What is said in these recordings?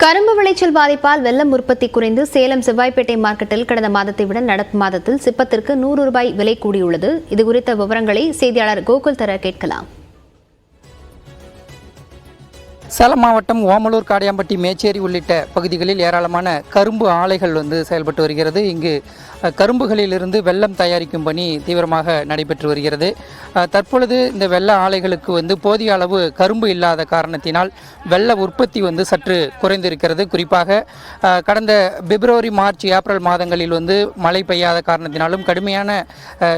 கரும்பு விளைச்சல் பாதிப்பால் வெல்லம் உற்பத்தி குறைந்து சேலம் செவ்வாய்ப்பேட்டை மார்க்கெட்டில் கடந்த மாதத்தை விட நடப்பு மாதத்தில் சிப்பத்திற்கு ₹100 விலை கூடியுள்ளது. இதுகுறித்த விவரங்களை செய்தியாளர் கோகுல் தர கேட்கலாம். சேலம் மாவட்டம் ஓமலூர், காடையாம்பட்டி, மேச்சேரி உள்ளிட்ட பகுதிகளில் ஏராளமான கரும்பு ஆலைகள் செயல்பட்டு வருகிறது. இங்கு கரும்புகளிலிருந்து வெல்லம் தயாரிக்கும் பணி தீவிரமாக நடைபெற்று வருகிறது. தற்பொழுது இந்த வெள்ள ஆலைகளுக்கு போதிய அளவு கரும்பு இல்லாத காரணத்தினால் வெள்ள உற்பத்தி சற்று குறைந்திருக்கிறது. குறிப்பாக கடந்த பிப்ரவரி, மார்ச், ஏப்ரல் மாதங்களில் மழை பெய்யாத காரணத்தினாலும் கடுமையான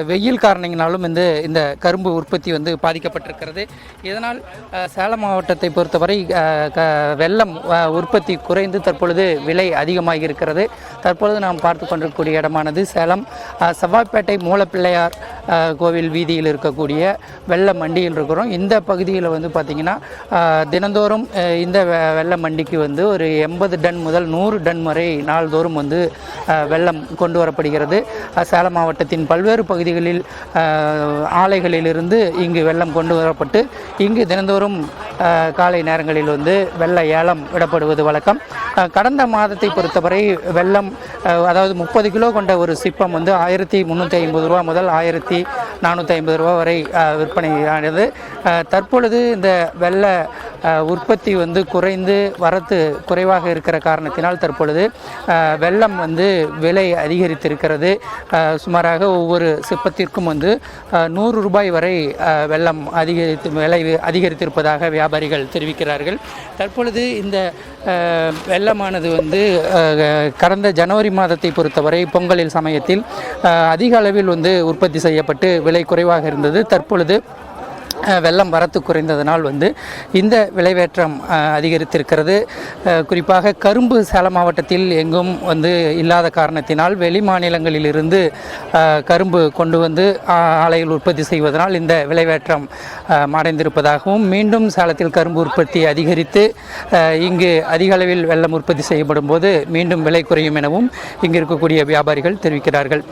வெயில் காரணத்தினாலும் இந்த கரும்பு உற்பத்தி பாதிக்கப்பட்டிருக்கிறது. இதனால் சேலம் மாவட்டத்தை பொறுத்தவரை வெல்லம் உற்பத்தி குறைந்து தற்பொழுது விலை அதிகமாகி இருக்கிறது. தற்பொழுது நாம் பார்த்து கொண்டிருக்கக்கூடிய இடமானது சேலம் செவ்வாய்ப்பேட்டை மூலப்பிள்ளையார் கோவில் வீதியில் இருக்கக்கூடிய வெள்ள மண்டியில் இருக்கிறோம். இந்த பகுதியில் பார்த்திங்கன்னா தினந்தோறும் இந்த வெள்ள மண்டிக்கு ஒரு 80 டன் முதல் 100 டன் வரை நாள்தோறும் வெள்ளம் கொண்டு வரப்படுகிறது. சேலம் மாவட்டத்தின் பல்வேறு பகுதிகளில் ஆலைகளிலிருந்து இங்கு வெள்ளம் கொண்டு வரப்பட்டு இங்கு தினந்தோறும் காலை நேரங்களில் வெள்ள ஏலம் விடப்படுவது வழக்கம். கடந்த மாதத்தை பொறுத்தவரை வெள்ளம் அதாவது 30 கிலோ கொண்ட ஒரு சிப்பம் ₹1350 முதல் ₹1450 வரை விற்பனையானது. தற்பொழுது இந்த வெள்ள உற்பத்தி குறைந்து வரத்து குறைவாக இருக்கிற காரணத்தினால் தற்பொழுது வெள்ளம் விலை அதிகரித்திருக்கிறது. சுமாராக ஒவ்வொரு சிப்பத்திற்கும் ₹100 வரை வெள்ளம் விலை அதிகரித்திருப்பதாக வியாபாரிகள் தெரிவிக்கிறார்கள். தற்பொழுது இந்த வெள்ளமானது கடந்த ஜனவரி மாதத்தை பொறுத்தவரை பொங்கலில் சமயத்தில் அதிக அளவில் உற்பத்தி செய்யப்பட்டு விலை குறைவாக இருந்தது. தற்பொழுது வெள்ளம் வரத்து குறைந்ததனால் இந்த விலைவேற்றம் அதிகரித்திருக்கிறது. குறிப்பாக கரும்பு சேலம் மாவட்டத்தில் எங்கும் இல்லாத காரணத்தினால் வெளி மாநிலங்களிலிருந்து கரும்பு கொண்டு ஆலையில் உற்பத்தி செய்வதனால் இந்த விலைவேற்றம் அடைந்திருப்பதாகவும் மீண்டும் சேலத்தில் கரும்பு உற்பத்தி அதிகரித்து இங்கு அதிக அளவில் வெல்லம் உற்பத்தி செய்யப்படும் போது மீண்டும் விலை குறையும் எனவும் இங்கு இருக்கக்கூடிய வியாபாரிகள் தெரிவிக்கிறார்கள்.